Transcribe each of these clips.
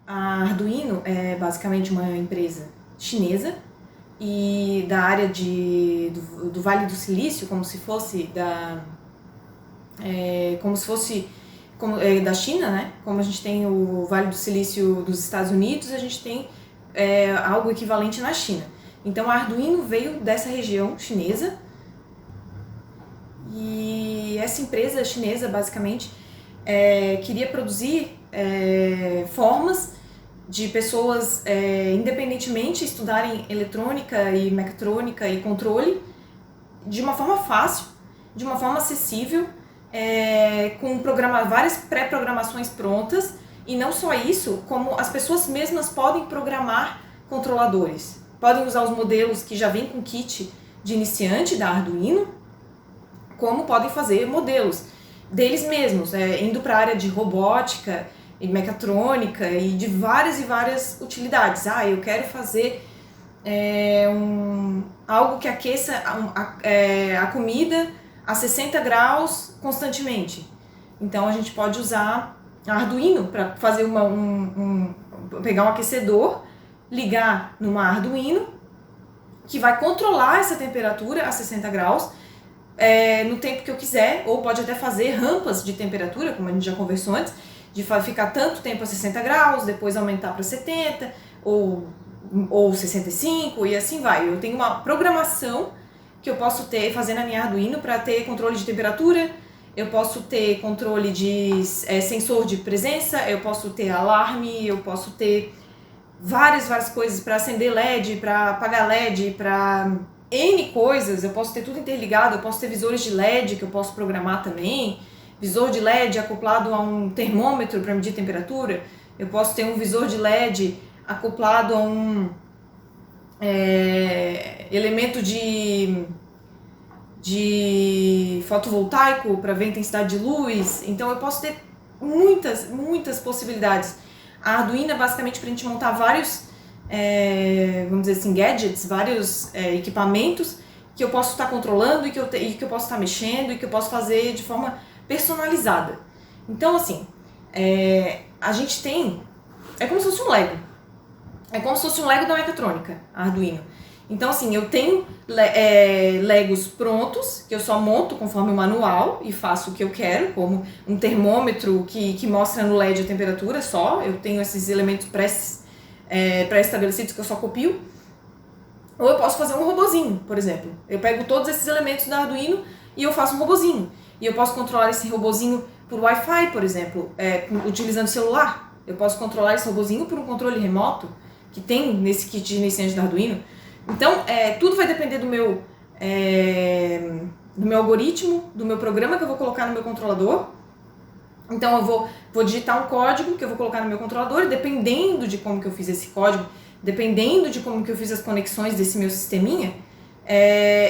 A Arduino é basicamente uma empresa chinesa e da área do Vale do Silício, como se fosse da China, né? Como a gente tem o Vale do Silício dos Estados Unidos, a gente tem algo equivalente na China. Então a Arduino veio dessa região chinesa e essa empresa chinesa basicamente queria produzir formas de pessoas independentemente estudarem eletrônica e mecatrônica e controle de uma forma fácil, de uma forma acessível, com várias pré-programações prontas, e não só isso, como as pessoas mesmas podem programar controladores. Podem usar os modelos que já vêm com kit de iniciante da Arduino, como podem fazer modelos deles mesmos, indo para a área de robótica e mecatrônica e de várias e várias utilidades. Eu quero fazer algo que aqueça a comida a 60 graus constantemente. Então a gente pode usar a Arduino para fazer pegar um aquecedor, ligar numa Arduino que vai controlar essa temperatura a 60 graus no tempo que eu quiser, ou pode até fazer rampas de temperatura, como a gente já conversou antes, de ficar tanto tempo a 60 graus, depois aumentar para 70 ou 65 e assim vai. Eu tenho uma programação que eu posso fazer na minha Arduino para ter controle de temperatura, eu posso ter controle de sensor de presença, eu posso ter alarme, eu posso ter várias coisas para acender LED, para apagar LED, para N coisas, eu posso ter tudo interligado, eu posso ter visores de LED que eu posso programar também, visor de LED acoplado a um termômetro para medir temperatura, eu posso ter um visor de LED acoplado a um elemento de fotovoltaico para ver a intensidade de luz. Então eu posso ter muitas possibilidades. A Arduino é basicamente para a gente montar vários, vamos dizer assim, gadgets, vários equipamentos que eu posso estar controlando e que eu posso estar mexendo e que eu posso fazer de forma personalizada. Então, assim, a gente tem... É como se fosse um Lego. É como se fosse um Lego da mecatrônica, a Arduino. Então, assim, eu tenho Legos prontos, que eu só monto conforme o manual e faço o que eu quero, como um termômetro que mostra no LED a temperatura só. Eu tenho esses elementos pré-estabelecidos que eu só copio. Ou eu posso fazer um robozinho, por exemplo. Eu pego todos esses elementos da Arduino e eu faço um robozinho. E eu posso controlar esse robozinho por Wi-Fi, por exemplo, utilizando celular. Eu posso controlar esse robozinho por um controle remoto, que tem nesse kit de iniciante da Arduino. Então, tudo vai depender do meu algoritmo, do meu programa que eu vou colocar no meu controlador. Então, eu vou digitar um código que eu vou colocar no meu controlador, e dependendo de como que eu fiz esse código, dependendo de como que eu fiz as conexões desse meu sisteminha,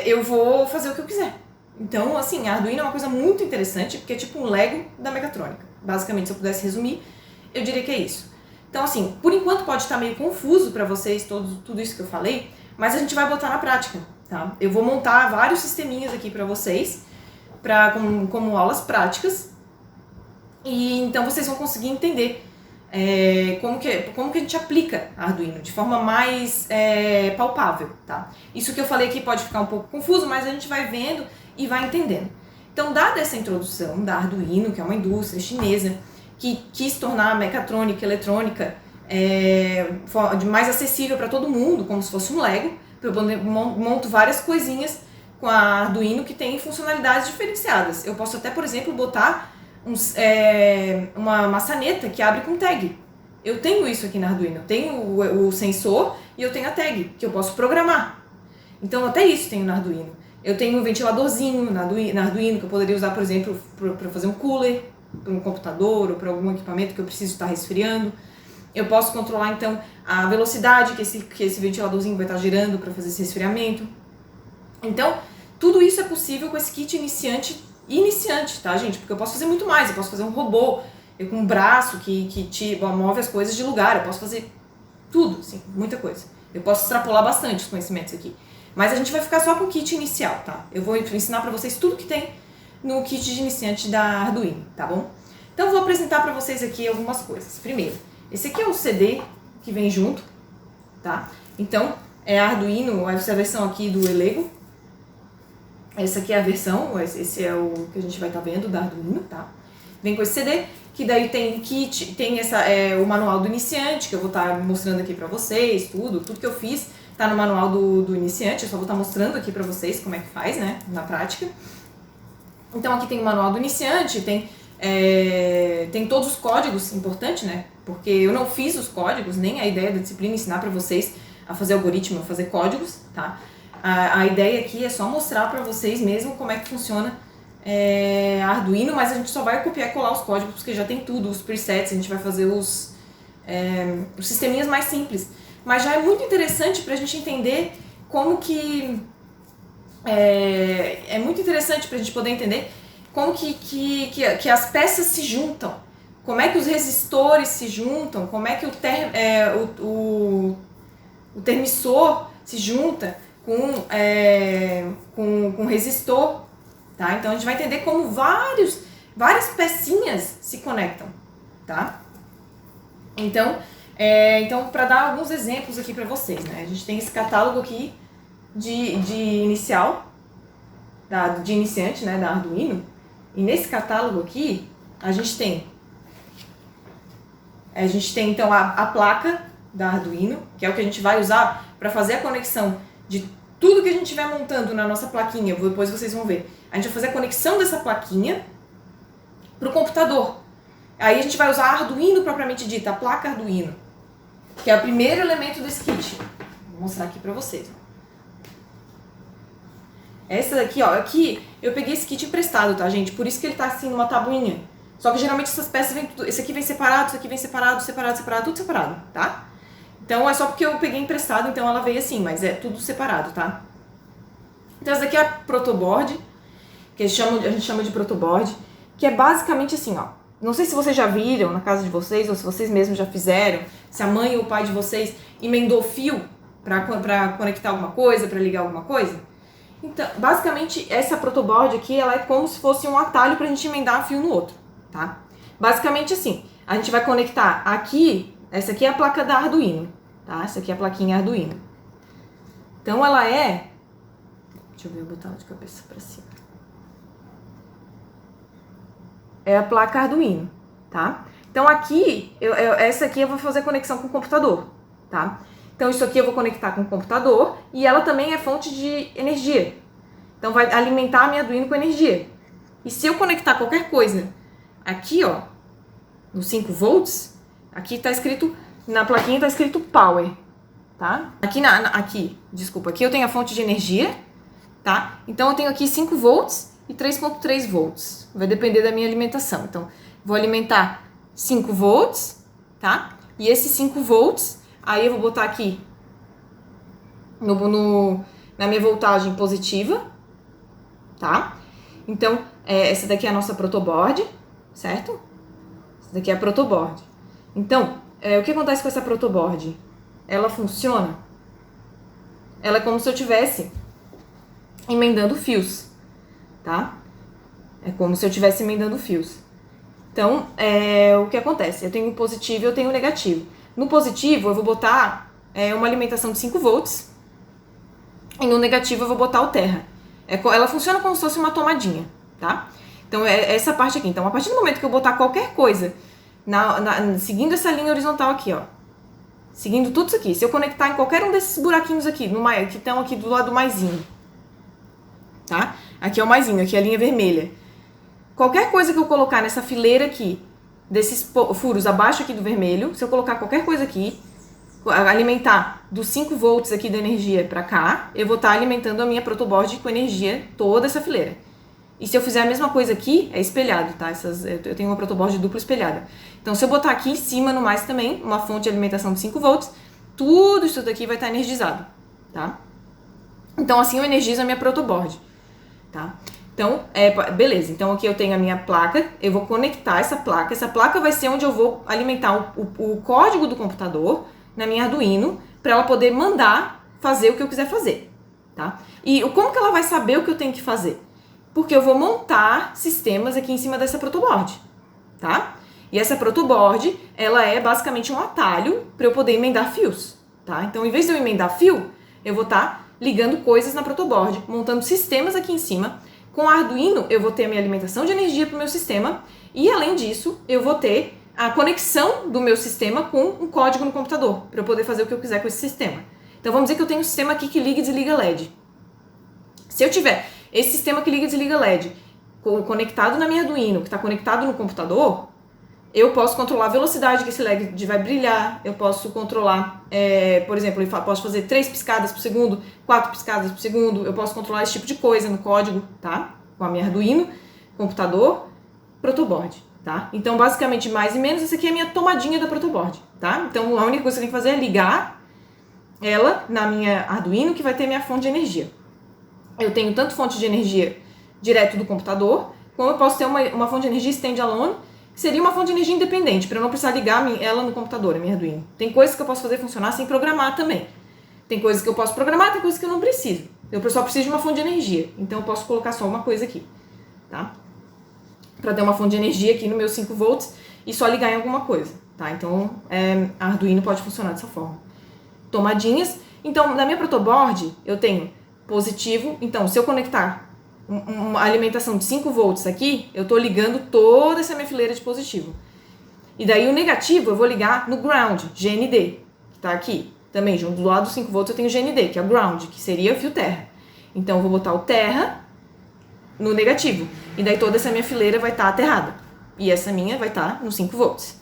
eu vou fazer o que eu quiser. Então, assim, a Arduino é uma coisa muito interessante, porque é tipo um Lego da mecatrônica. Basicamente, se eu pudesse resumir, eu diria que é isso. Então, assim, por enquanto pode estar meio confuso para vocês tudo isso que eu falei, mas a gente vai botar na prática, tá? Eu vou montar vários sisteminhas aqui para vocês, como aulas práticas, e então vocês vão conseguir entender como que a gente aplica a Arduino de forma mais palpável, tá? Isso que eu falei aqui pode ficar um pouco confuso, mas a gente vai vendo e vai entendendo. Então, dada essa introdução da Arduino, que é uma indústria chinesa, que quis tornar a mecatrônica e eletrônica mais acessível para todo mundo, como se fosse um Lego, eu monto várias coisinhas com a Arduino que tem funcionalidades diferenciadas. Eu posso até, por exemplo, botar uma maçaneta que abre com tag. Eu tenho isso aqui na Arduino. Eu tenho o sensor e eu tenho a tag, que eu posso programar. Então, até isso tenho na Arduino. Eu tenho um ventiladorzinho na Arduino que eu poderia usar, por exemplo, para fazer um cooler, para um computador ou para algum equipamento que eu preciso estar resfriando. Eu posso controlar, então, a velocidade que esse ventiladorzinho vai estar girando para fazer esse resfriamento. Então, tudo isso é possível com esse kit iniciante, tá, gente? Porque eu posso fazer muito mais. Eu posso fazer um robô com um braço que move as coisas de lugar. Eu posso fazer tudo, assim, muita coisa. Eu posso extrapolar bastante os conhecimentos aqui. Mas a gente vai ficar só com o kit inicial, tá? Eu vou ensinar para vocês tudo que tem no kit de iniciante da Arduino, tá bom? Então eu vou apresentar para vocês aqui algumas coisas. Primeiro, Esse aqui é o CD que vem junto, tá? Então, é Arduino, essa é a versão aqui do Elego. Essa aqui é a versão, esse é o que a gente vai estar vendo da Arduino, tá? Vem com esse CD, que daí tem kit, tem o manual do iniciante, que eu vou estar mostrando aqui pra vocês, tudo que eu fiz tá no manual do iniciante, eu só vou estar mostrando aqui pra vocês como é que faz, né, na prática. Então aqui tem o manual do iniciante, tem todos os códigos, importante, né, porque eu não fiz os códigos, nem a ideia da disciplina ensinar pra vocês a fazer algoritmo, a fazer códigos, tá? A ideia aqui é só mostrar pra vocês mesmo como é que funciona Arduino, mas a gente só vai copiar e colar os códigos, porque já tem tudo, os presets, a gente vai fazer os sisteminhas mais simples. Mas já é muito interessante pra gente entender como que... É muito interessante pra gente poder entender como que as peças se juntam, como é que os resistores se juntam, como é que o termissor se junta com resistor, tá? Então a gente vai entender como várias pecinhas se conectam, tá? Então para dar alguns exemplos aqui para vocês, né? A gente tem esse catálogo aqui de inicial, de iniciante, né, da Arduino. E nesse catálogo aqui a gente tem então a placa da Arduino, que é o que a gente vai usar para fazer a conexão de tudo que a gente estiver montando na nossa plaquinha. Depois vocês vão ver. A gente vai fazer a conexão dessa plaquinha para o computador. Aí a gente vai usar a Arduino propriamente dita, a placa Arduino, que é o primeiro elemento desse kit. Vou mostrar aqui para vocês. Essa daqui, ó, aqui eu peguei esse kit emprestado, tá, gente? Por isso que ele tá assim numa tabuinha. Só que geralmente essas peças vêm tudo, esse aqui vem separado, esse aqui vem separado, tudo separado, tá? Então é só porque eu peguei emprestado, então ela veio assim, mas é tudo separado, tá? Então essa daqui é a protoboard, que a gente chama de protoboard, que é basicamente assim, ó. Não sei se vocês já viram na casa de vocês, ou se vocês mesmos já fizeram, se a mãe ou o pai de vocês emendou fio pra conectar alguma coisa, pra ligar alguma coisa. Então, basicamente, essa protoboard aqui, ela é como se fosse um atalho pra gente emendar um fio no outro, tá? Basicamente assim, a gente vai conectar aqui, essa aqui é a placa da Arduino, tá? Essa aqui é a plaquinha Arduino. Então ela deixa eu ver, eu vou botar ela de cabeça pra cima. É a placa Arduino, tá? Então aqui, essa aqui eu vou fazer conexão com o computador, tá? Então isso aqui eu vou conectar com o computador e ela também é fonte de energia. Então vai alimentar a minha Arduino com energia. E se eu conectar qualquer coisa aqui, ó, no 5 volts, aqui tá escrito, na plaquinha tá escrito power, tá? Aqui eu tenho a fonte de energia, tá? Então eu tenho aqui 5 volts e 3.3 volts. Vai depender da minha alimentação. Então, vou alimentar 5 volts, tá? E esses 5 volts, aí eu vou botar aqui na minha voltagem positiva, tá? Então, essa daqui é a nossa protoboard, certo? Essa daqui é a protoboard. Então, o que acontece com essa protoboard? Ela funciona? Ela é como se eu estivesse emendando fios, tá? É como se eu estivesse emendando fios. Então, o que acontece? Eu tenho o positivo e eu tenho o negativo. No positivo, eu vou botar uma alimentação de 5 volts. E no negativo, eu vou botar o terra. Ela funciona como se fosse uma tomadinha, tá? Então, é essa parte aqui. Então, a partir do momento que eu botar qualquer coisa, seguindo essa linha horizontal aqui, ó. Seguindo tudo isso aqui. Se eu conectar em qualquer um desses buraquinhos aqui, que estão aqui do lado do maisinho, tá? Aqui é o maisinho, aqui é a linha vermelha. Qualquer coisa que eu colocar nessa fileira aqui, desses furos abaixo aqui do vermelho, se eu colocar qualquer coisa aqui, alimentar dos 5 volts aqui da energia pra cá, eu vou estar alimentando a minha protoboard com energia toda essa fileira. E se eu fizer a mesma coisa aqui, é espelhado, tá? Eu tenho uma protoboard dupla espelhada. Então, se eu botar aqui em cima, no mais também, uma fonte de alimentação de 5 volts, tudo isso daqui vai estar energizado, tá? Então, assim eu energizo a minha protoboard, tá? Então, beleza. Então, aqui eu tenho a minha placa, eu vou conectar essa placa. Essa placa vai ser onde eu vou alimentar o código do computador na minha Arduino, para ela poder mandar fazer o que eu quiser fazer, tá? E como que ela vai saber o que eu tenho que fazer? Porque eu vou montar sistemas aqui em cima dessa protoboard, tá? E essa protoboard, ela é basicamente um atalho para eu poder emendar fios, tá? Então, em vez de eu emendar fio, eu vou estar ligando coisas na protoboard, montando sistemas aqui em cima. Com o Arduino, eu vou ter a minha alimentação de energia para o meu sistema e, além disso, eu vou ter a conexão do meu sistema com um código no computador, para eu poder fazer o que eu quiser com esse sistema. Então, vamos dizer que eu tenho um sistema aqui que liga e desliga LED. Se eu tiver esse sistema que liga e desliga LED conectado na minha Arduino, que está conectado no computador, eu posso controlar a velocidade que esse LED vai brilhar, eu posso controlar, por exemplo, eu posso fazer 3 piscadas por segundo, 4 piscadas por segundo, eu posso controlar esse tipo de coisa no código, tá? Com a minha Arduino, computador, protoboard, tá? Então, basicamente, mais e menos, essa aqui é a minha tomadinha da protoboard, tá? Então, a única coisa que eu tenho que fazer é ligar ela na minha Arduino, que vai ter minha fonte de energia. Eu tenho tanto fonte de energia direto do computador, como eu posso ter uma fonte de energia standalone, que seria uma fonte de energia independente, para eu não precisar ligar ela no computador, a minha Arduino. Tem coisas que eu posso fazer funcionar sem programar também. Tem coisas que eu posso programar, tem coisas que eu não preciso. Eu só preciso de uma fonte de energia, então eu posso colocar só uma coisa aqui, tá? Para ter uma fonte de energia aqui no meu 5 volts e só ligar em alguma coisa, tá? Então, a Arduino pode funcionar dessa forma. Tomadinhas. Então, na minha protoboard, eu tenho positivo. Então, se eu conectar uma alimentação de 5 volts aqui, eu estou ligando toda essa minha fileira de positivo. E daí o negativo eu vou ligar no ground, GND, que está aqui. Também, junto do lado dos 5 volts eu tenho GND, que é o ground, que seria o fio terra. Então eu vou botar o terra no negativo. E daí toda essa minha fileira vai estar aterrada. E essa minha vai estar no 5 volts.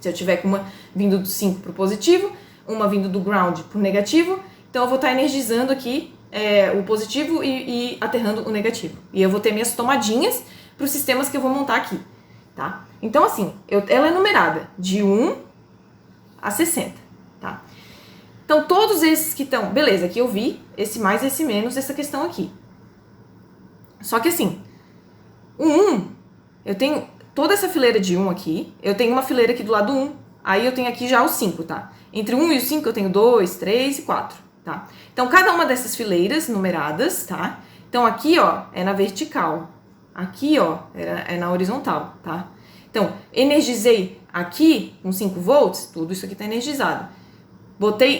Se eu tiver com uma vindo do 5 para o positivo, uma vindo do ground para o negativo, então eu vou estar energizando aqui o positivo e aterrando o negativo. E eu vou ter minhas tomadinhas para os sistemas que eu vou montar aqui, tá? Então, assim, ela é numerada de 1 a 60, tá? Então, todos esses que estão... Beleza, aqui eu vi esse mais, esse menos, essa questão aqui. Só que, assim, o 1, eu tenho toda essa fileira de 1 aqui, eu tenho uma fileira aqui do lado 1, aí eu tenho aqui já o 5, tá? Entre o 1 e o 5 eu tenho 2, 3 e 4. Tá? Então, cada uma dessas fileiras numeradas, tá? Então, aqui, ó, é na vertical. Aqui, ó, é na horizontal, tá? Então, energizei aqui com 5 volts, tudo isso aqui tá energizado.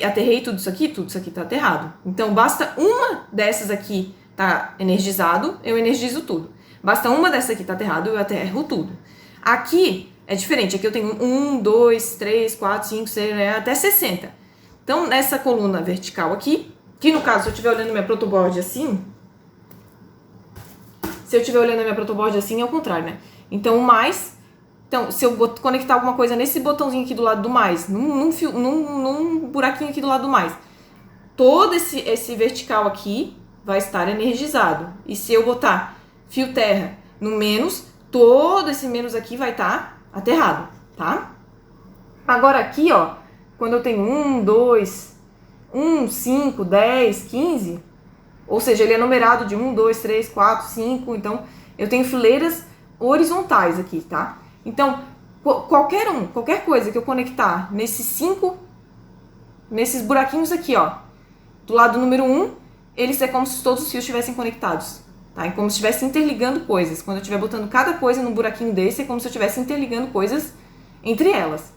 Aterrei tudo isso aqui tá aterrado. Então, basta uma dessas aqui tá energizado, eu energizo tudo. Basta uma dessas aqui tá aterrado, eu aterro tudo. Aqui é diferente, aqui eu tenho 1, 2, 3, 4, 5, 6, até 60. Então, nessa coluna vertical aqui, que no caso, se eu estiver olhando minha protoboard assim, é o contrário, né? Então, o mais... Então, se eu conectar alguma coisa nesse botãozinho aqui do lado do mais, num buraquinho aqui do lado do mais, todo esse vertical aqui vai estar energizado. E se eu botar fio terra no menos, todo esse menos aqui vai estar aterrado, tá? Agora aqui, ó, quando eu tenho 1, 2, 5, 10, 15, ou seja, ele é numerado de 1, 2, 3, 4, 5, então eu tenho fileiras horizontais aqui, tá? Então, qualquer coisa que eu conectar nesses buraquinhos aqui, ó, do lado número 1, eles é como se todos os fios estivessem conectados, tá? É como se estivesse interligando coisas. Quando eu estiver botando cada coisa num buraquinho desse, é como se eu estivesse interligando coisas entre elas.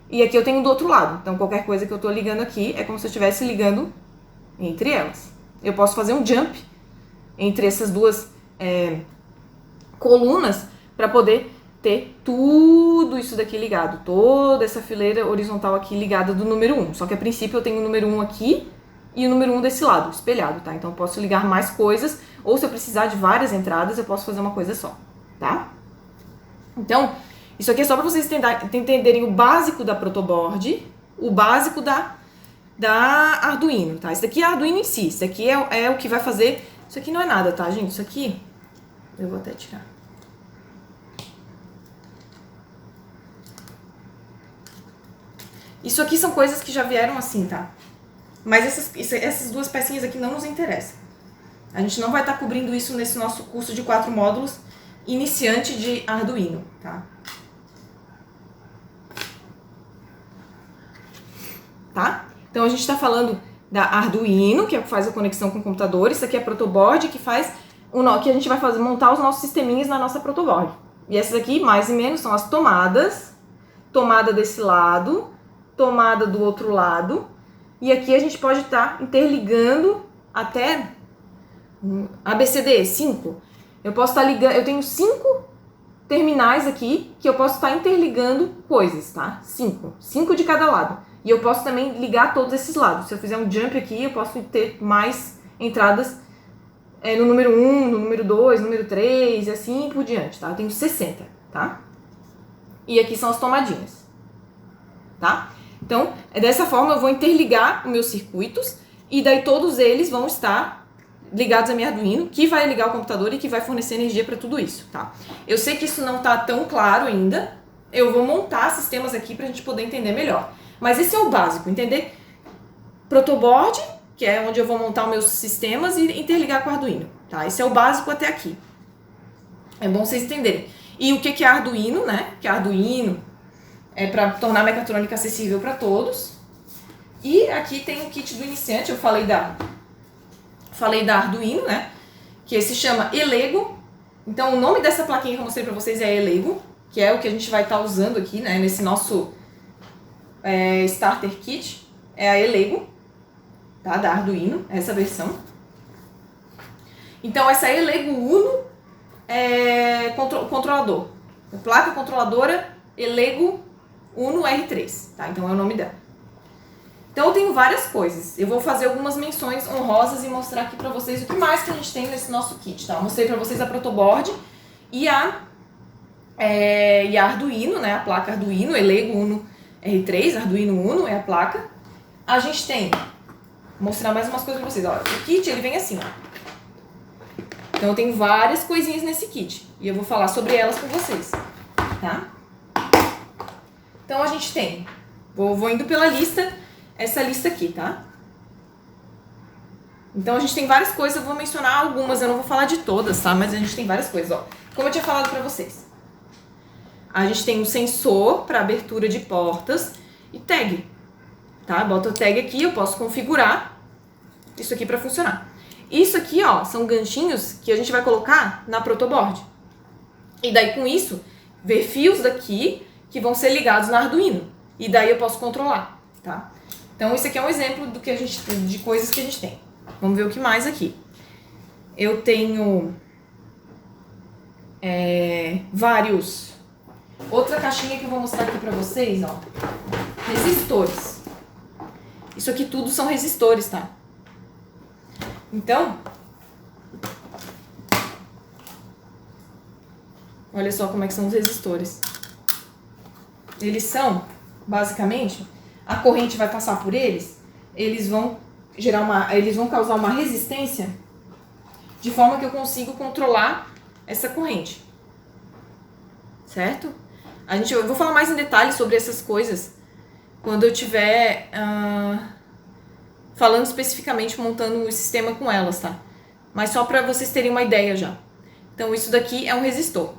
E aqui eu tenho do outro lado. Então, qualquer coisa que eu estou ligando aqui é como se eu estivesse ligando entre elas. Eu posso fazer um jump entre essas duas colunas para poder ter tudo isso daqui ligado. Toda essa fileira horizontal aqui ligada do número 1. Só que a princípio eu tenho o número 1 aqui e o número 1 desse lado, espelhado, tá? Então, eu posso ligar mais coisas. Ou se eu precisar de várias entradas, eu posso fazer uma coisa só, tá? Então... Isso aqui é só para vocês entenderem o básico da protoboard, o básico da Arduino, tá? Isso daqui é a Arduino em si, isso aqui é o que vai fazer... Isso aqui não é nada, tá, gente? Isso aqui, eu vou até tirar. Isso aqui são coisas que já vieram assim, tá? Mas essas duas pecinhas aqui não nos interessam. A gente não vai estar cobrindo isso nesse nosso curso de 4 módulos iniciante de Arduino, tá? Tá? Então, a gente está falando da Arduino, que é o que faz a conexão com o computador. Isso aqui é a protoboard, que faz que a gente vai montar os nossos sisteminhas na nossa protoboard, E essas aqui, mais e menos, são as tomadas. Tomada desse lado, tomada do outro lado. E aqui a gente pode estar interligando até ABCD, 5. Eu posso estar ligando, eu tenho 5 terminais aqui que eu posso estar interligando coisas, tá? 5 de cada lado. E eu posso também ligar todos esses lados. Se eu fizer um jump aqui, eu posso ter mais entradas no número 1, no número 2, no número 3 e assim por diante, tá? Eu tenho 60, tá? E aqui são as tomadinhas, tá? Então, dessa forma eu vou interligar os meus circuitos e daí todos eles vão estar ligados a minha Arduino, que vai ligar o computador e que vai fornecer energia para tudo isso, tá? Eu sei que isso não tá tão claro ainda, eu vou montar sistemas aqui pra gente poder entender melhor. Mas esse é o básico, entender protoboard, que é onde eu vou montar os meus sistemas e interligar com o Arduino, tá? Esse é o básico até aqui. É bom vocês entenderem. E o que é Arduino, né? Que Arduino é para tornar a mecatrônica acessível para todos. E aqui tem o kit do iniciante, eu falei da Arduino, né? Que se chama eLego. Então o nome dessa plaquinha que eu mostrei para vocês é eLego, que é o que a gente vai estar usando aqui, né? Nesse nosso Starter Kit, é a eLego, tá? Da Arduino, essa versão. Então essa eLego Uno é controlador. Placa controladora eLego Uno R3, tá? Então é o nome dela. Então eu tenho várias coisas. Eu vou fazer algumas menções honrosas e mostrar aqui pra vocês o que mais que a gente tem nesse nosso kit, tá? Eu mostrei pra vocês a protoboard e a Arduino, né? A placa Arduino eLego Uno R3, Arduino Uno é a placa. A gente tem, vou mostrar mais umas coisas pra vocês. Ó, o kit ele vem assim, ó. Então eu tenho várias coisinhas nesse kit e eu vou falar sobre elas com vocês, tá? Então a gente tem, vou indo pela lista, essa lista aqui, tá? Então a gente tem várias coisas, eu vou mencionar algumas, eu não vou falar de todas, tá? Mas a gente tem várias coisas, ó. Como eu tinha falado pra vocês. A gente tem um sensor para abertura de portas e tag, tá? Boto a tag aqui, eu posso configurar isso aqui para funcionar. Isso aqui, ó, são ganchinhos que a gente vai colocar na protoboard. E daí com isso, ver fios daqui que vão ser ligados na Arduino. E daí eu posso controlar, tá? Então isso aqui é um exemplo do que a gente, de coisas que a gente tem. Vamos ver o que mais aqui. Eu tenho vários. Outra caixinha que eu vou mostrar aqui pra vocês, ó. Resistores. Isso aqui tudo são resistores, tá? Então, olha só como é que são os resistores. Eles são, basicamente, a corrente vai passar por eles, eles vão causar uma resistência de forma que eu consigo controlar essa corrente. Certo? Eu vou falar mais em detalhes sobre essas coisas quando eu estiver falando especificamente, montando o sistema com elas, tá? Mas só para vocês terem uma ideia já. Então isso daqui é um resistor,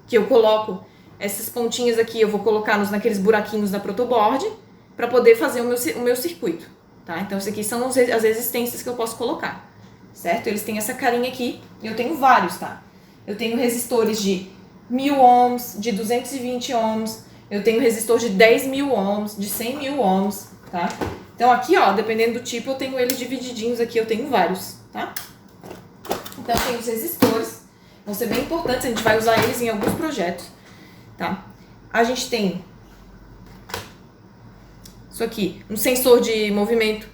que eu coloco essas pontinhas aqui, eu vou colocar naqueles buraquinhos da protoboard para poder fazer o meu circuito, tá? Então isso aqui são as resistências que eu posso colocar, certo? Eles têm essa carinha aqui, e eu tenho vários, tá? Eu tenho resistores de 1000 ohms, de 220 ohms, eu tenho resistor de 10.000 ohms, de 100.000 ohms, tá? Então aqui, ó, dependendo do tipo, eu tenho eles divididinhos aqui, eu tenho vários, tá? Então tem os resistores, vão ser bem importantes, a gente vai usar eles em alguns projetos, tá? A gente tem isso aqui, um sensor de movimento,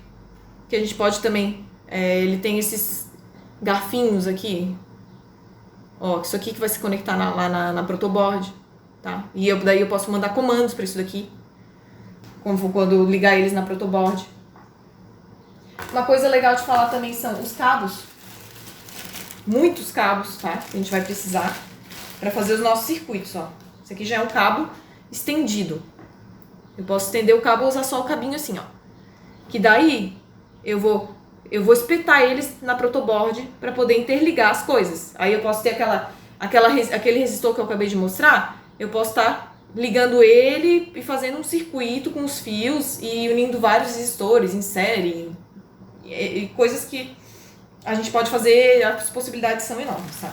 que a gente pode também, ele tem esses garfinhos aqui, ó, isso aqui que vai se conectar lá na protoboard, tá? E daí eu posso mandar comandos para isso daqui, quando eu ligar eles na protoboard. Uma coisa legal de falar também são os cabos. Muitos cabos, tá? Que a gente vai precisar para fazer os nossos circuitos, ó. Esse aqui já é um cabo estendido. Eu posso estender o cabo ou usar só o cabinho assim, ó. Que daí eu vou espetar eles na protoboard para poder interligar as coisas. Aí eu posso ter aquele resistor que eu acabei de mostrar, eu posso estar ligando ele e fazendo um circuito com os fios e unindo vários resistores em série e coisas que a gente pode fazer, as possibilidades são enormes, tá?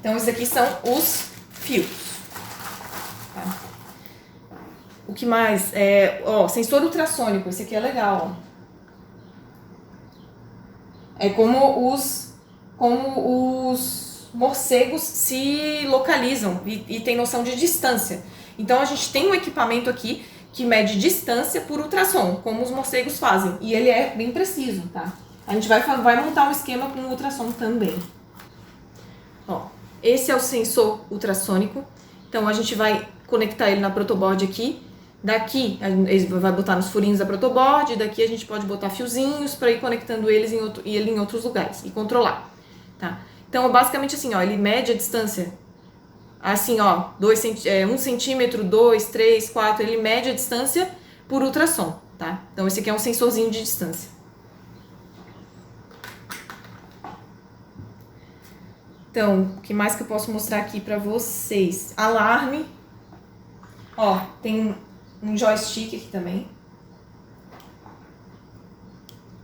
Então, esses aqui são os fios. Tá? O que mais? Sensor ultrassônico. Esse aqui é legal, ó. É como os morcegos se localizam e tem noção de distância. Então, a gente tem um equipamento aqui que mede distância por ultrassom, como os morcegos fazem. E ele é bem preciso, tá? A gente vai montar um esquema com ultrassom também. Ó, esse é o sensor ultrassônico. Então, a gente vai conectar ele na protoboard aqui. Daqui, ele vai botar nos furinhos da protoboard. Daqui, a gente pode botar fiozinhos para ir conectando ele em outros lugares e controlar, tá? Então, basicamente assim, ó, ele mede a distância. Assim, ó, 1 centímetro, 2, 3, 4. Ele mede a distância por ultrassom, tá? Então, esse aqui é um sensorzinho de distância. Então, o que mais que eu posso mostrar aqui pra vocês? Alarme. Ó, tem um joystick aqui também.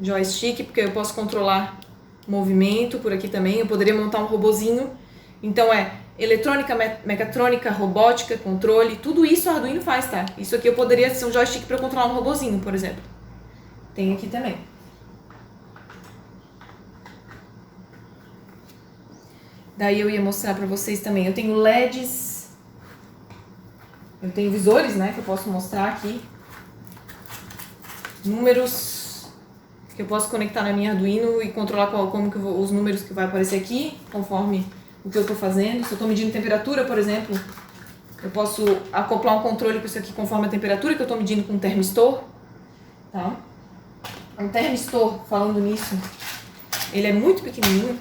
Joystick, porque eu posso controlar movimento por aqui também. Eu poderia montar um robozinho. Então, eletrônica, mecatrônica, robótica, controle. Tudo isso o Arduino faz, tá? Isso aqui eu poderia ser um joystick para controlar um robozinho, por exemplo. Tem aqui também. Daí eu ia mostrar pra vocês também. Eu tenho LEDs. Eu tenho visores, né, que eu posso mostrar aqui. Números que eu posso conectar na minha Arduino e controlar como que os números que vai aparecer aqui, conforme o que eu estou fazendo. Se eu estou medindo temperatura, por exemplo, eu posso acoplar um controle com isso aqui conforme a temperatura que eu estou medindo com um termistor. Tá? Um termistor, falando nisso, ele é muito pequenininho.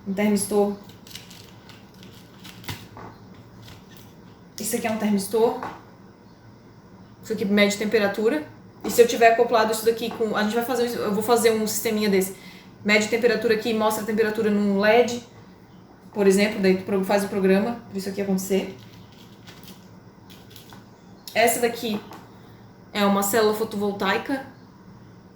Um termistor. Isso aqui é um termistor. Isso aqui mede temperatura. E se eu tiver acoplado isso daqui com... A gente vai fazer... Eu vou fazer um sisteminha desse. Mede temperatura aqui e mostra a temperatura num LED. Por exemplo, daí tu faz o programa para isso aqui acontecer. Essa daqui é uma célula fotovoltaica,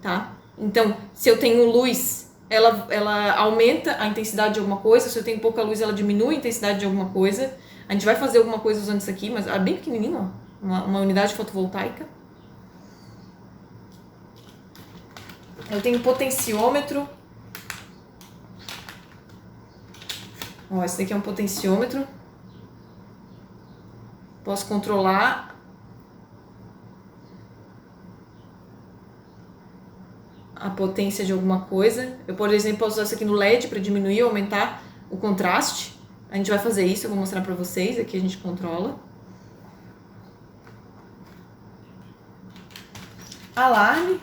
tá? Então, se eu tenho luz, ela aumenta a intensidade de alguma coisa. Se eu tenho pouca luz, ela diminui a intensidade de alguma coisa. A gente vai fazer alguma coisa usando isso aqui, mas é bem pequenininho, ó. Uma unidade fotovoltaica. Eu tenho potenciômetro. Ó, esse daqui é um potenciômetro. Posso controlar a potência de alguma coisa. Eu, por exemplo, posso usar isso aqui no LED para diminuir ou aumentar o contraste. A gente vai fazer isso, eu vou mostrar para vocês. Aqui a gente controla. Alarme.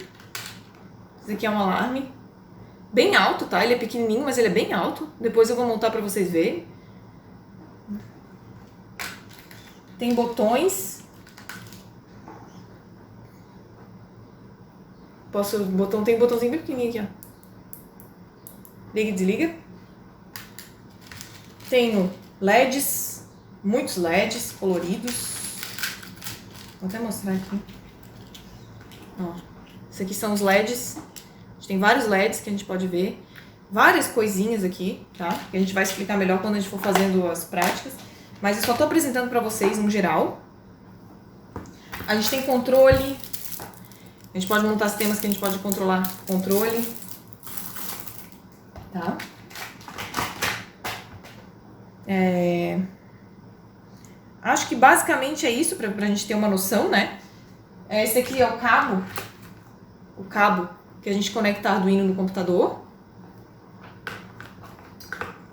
Esse aqui é um alarme. Bem alto, tá? Ele é pequenininho, mas ele é bem alto. Depois eu vou montar para vocês verem. Tem botões. Tem um botãozinho bem pequenininho aqui, ó. Liga e desliga. Tenho LEDs, muitos LEDs coloridos. Vou até mostrar aqui. Ó, esses aqui são os LEDs. A gente tem vários LEDs que a gente pode ver. Várias coisinhas aqui, tá? Que a gente vai explicar melhor quando a gente for fazendo as práticas. Mas eu só tô apresentando pra vocês no geral. A gente tem controle. A gente pode montar sistemas que a gente pode controlar controle. Tá? Acho que basicamente é isso pra gente ter uma noção, né? Esse aqui é o cabo que a gente conecta a Arduino no computador.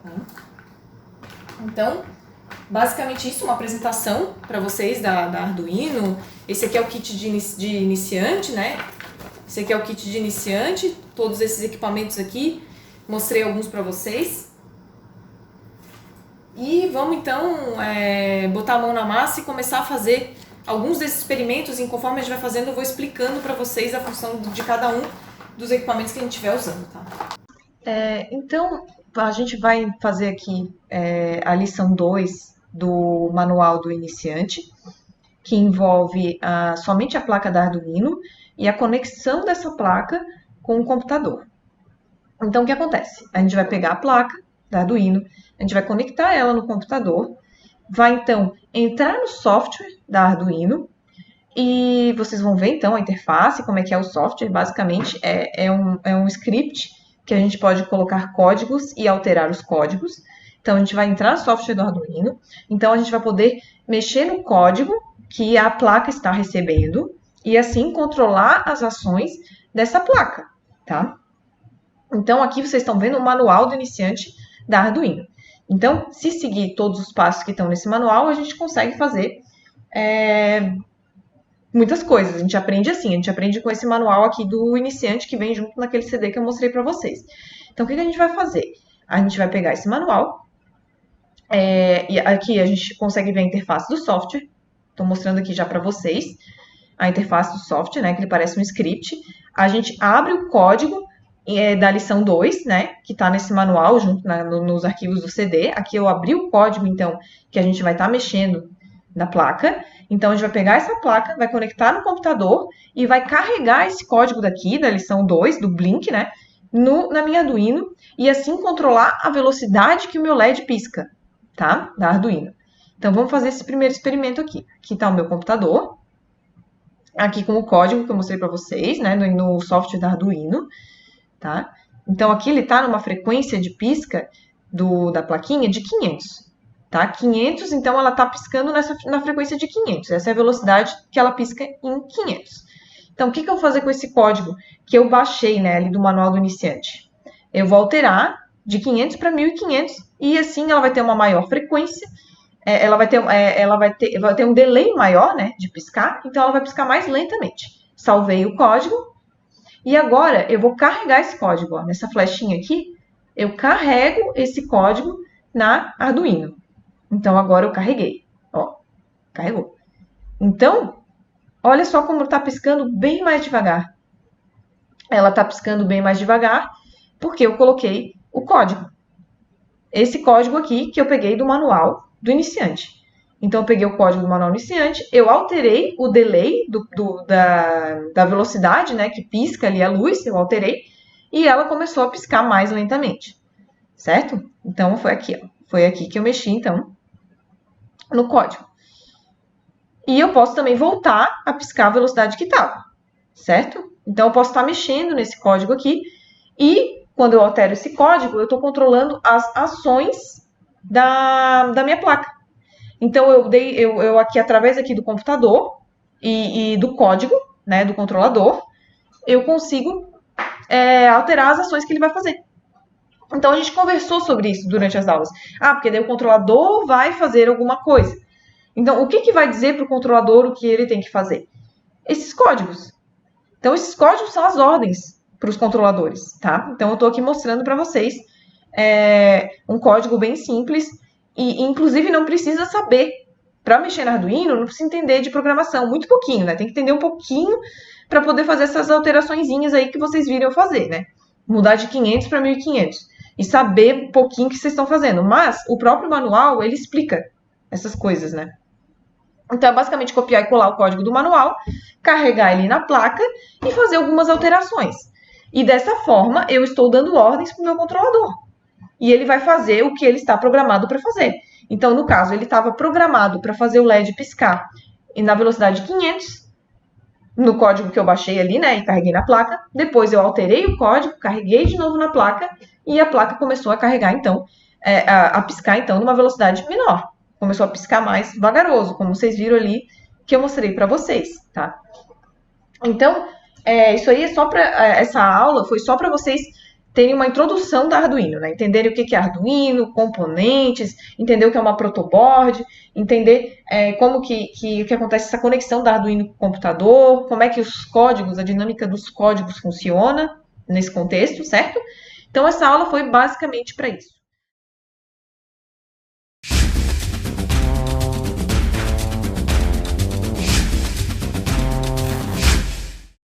Tá? Então, basicamente isso, uma apresentação para vocês da Arduino. Esse aqui é o kit de iniciante, né? Esse aqui é o kit de iniciante, todos esses equipamentos aqui. Mostrei alguns para vocês. E vamos então botar a mão na massa e começar a fazer alguns desses experimentos. E conforme a gente vai fazendo, eu vou explicando para vocês a função de cada um dos equipamentos que a gente estiver usando, tá? Então, a gente vai fazer aqui a lição 2 do manual do iniciante, que envolve somente a placa da Arduino e a conexão dessa placa com o computador. Então, o que acontece? A gente vai pegar a placa da Arduino, a gente vai conectar ela no computador, vai então entrar no software da Arduino e vocês vão ver então a interface, como é que é o software. Basicamente é um script que a gente pode colocar códigos e alterar os códigos. Então a gente vai entrar no software do Arduino, então a gente vai poder mexer no código que a placa está recebendo e assim controlar as ações dessa placa, tá? Então aqui vocês estão vendo o manual do iniciante da Arduino. Então, se seguir todos os passos que estão nesse manual, a gente consegue fazer muitas coisas. A gente aprende assim, a gente aprende com esse manual aqui do iniciante que vem junto naquele CD que eu mostrei para vocês. Então, o que a gente vai fazer? A gente vai pegar esse manual, e aqui a gente consegue ver a interface do software. Estou mostrando aqui já para vocês a interface do software, né, que ele parece um script. A gente abre o código da lição 2, né, que está nesse manual, junto nos arquivos do CD. Aqui eu abri o código, então, que a gente vai estar mexendo na placa. Então, a gente vai pegar essa placa, vai conectar no computador e vai carregar esse código daqui, da lição 2, do Blink, né, na minha Arduino, e assim controlar a velocidade que o meu LED pisca, tá, da Arduino. Então, vamos fazer esse primeiro experimento aqui. Aqui está o meu computador, aqui com o código que eu mostrei para vocês, né, no software da Arduino. Tá? Então, aqui ele está numa frequência de pisca da plaquinha de 500. Tá? 500, então, ela está piscando na frequência de 500. Essa é a velocidade que ela pisca em 500. Então, o que eu vou fazer com esse código que eu baixei, né, ali do manual do iniciante? Eu vou alterar de 500 para 1500 e assim ela vai ter uma maior frequência, ela vai ter um delay maior, né, de piscar, então ela vai piscar mais lentamente. Salvei o código. E agora, eu vou carregar esse código, ó, nessa flechinha aqui, eu carrego esse código na Arduino. Então, agora eu carreguei, ó, carregou. Então, olha só como está piscando bem mais devagar. Ela está piscando bem mais devagar porque eu coloquei o código. Esse código aqui que eu peguei do manual do iniciante. Então, eu peguei o código do manual iniciante, eu alterei o delay da velocidade, né, que pisca ali a luz, eu alterei, e ela começou a piscar mais lentamente, certo? Então, foi aqui, ó. Foi aqui que eu mexi, então, no código. E eu posso também voltar a piscar a velocidade que estava, certo? Então, eu posso estar mexendo nesse código aqui, e quando eu altero esse código, eu estou controlando as ações da minha placa. Então, eu aqui, através aqui do computador e do código, né, do controlador, eu consigo alterar as ações que ele vai fazer. Então, a gente conversou sobre isso durante as aulas. Porque daí o controlador vai fazer alguma coisa. Então, o que vai dizer para o controlador o que ele tem que fazer? Esses códigos. Então, esses códigos são as ordens para os controladores, tá? Então, eu estou aqui mostrando para vocês um código bem simples. E, inclusive, não precisa saber. Para mexer no Arduino, não precisa entender de programação. Muito pouquinho, né? Tem que entender um pouquinho para poder fazer essas alteraçõezinhas aí que vocês viram eu fazer, né? Mudar de 500 para 1500. E saber um pouquinho o que vocês estão fazendo. Mas o próprio manual, ele explica essas coisas, né? Então, é basicamente copiar e colar o código do manual, carregar ele na placa e fazer algumas alterações. E dessa forma, eu estou dando ordens para o meu controlador. E ele vai fazer o que ele está programado para fazer. Então, no caso, ele estava programado para fazer o LED piscar e na velocidade 500, no código que eu baixei ali, né, e carreguei na placa. Depois eu alterei o código, carreguei de novo na placa e a placa começou a carregar, então, a piscar, então, numa velocidade menor. Começou a piscar mais vagaroso, como vocês viram ali que eu mostrei para vocês, tá? Então, isso aí essa aula foi só para vocês terem uma introdução da Arduino, né? Entenderem o que é Arduino, componentes, entender o que é uma protoboard, entender como que acontece essa conexão da Arduino com o computador, como é que os códigos, a dinâmica dos códigos funciona nesse contexto, certo? Então, essa aula foi basicamente para isso.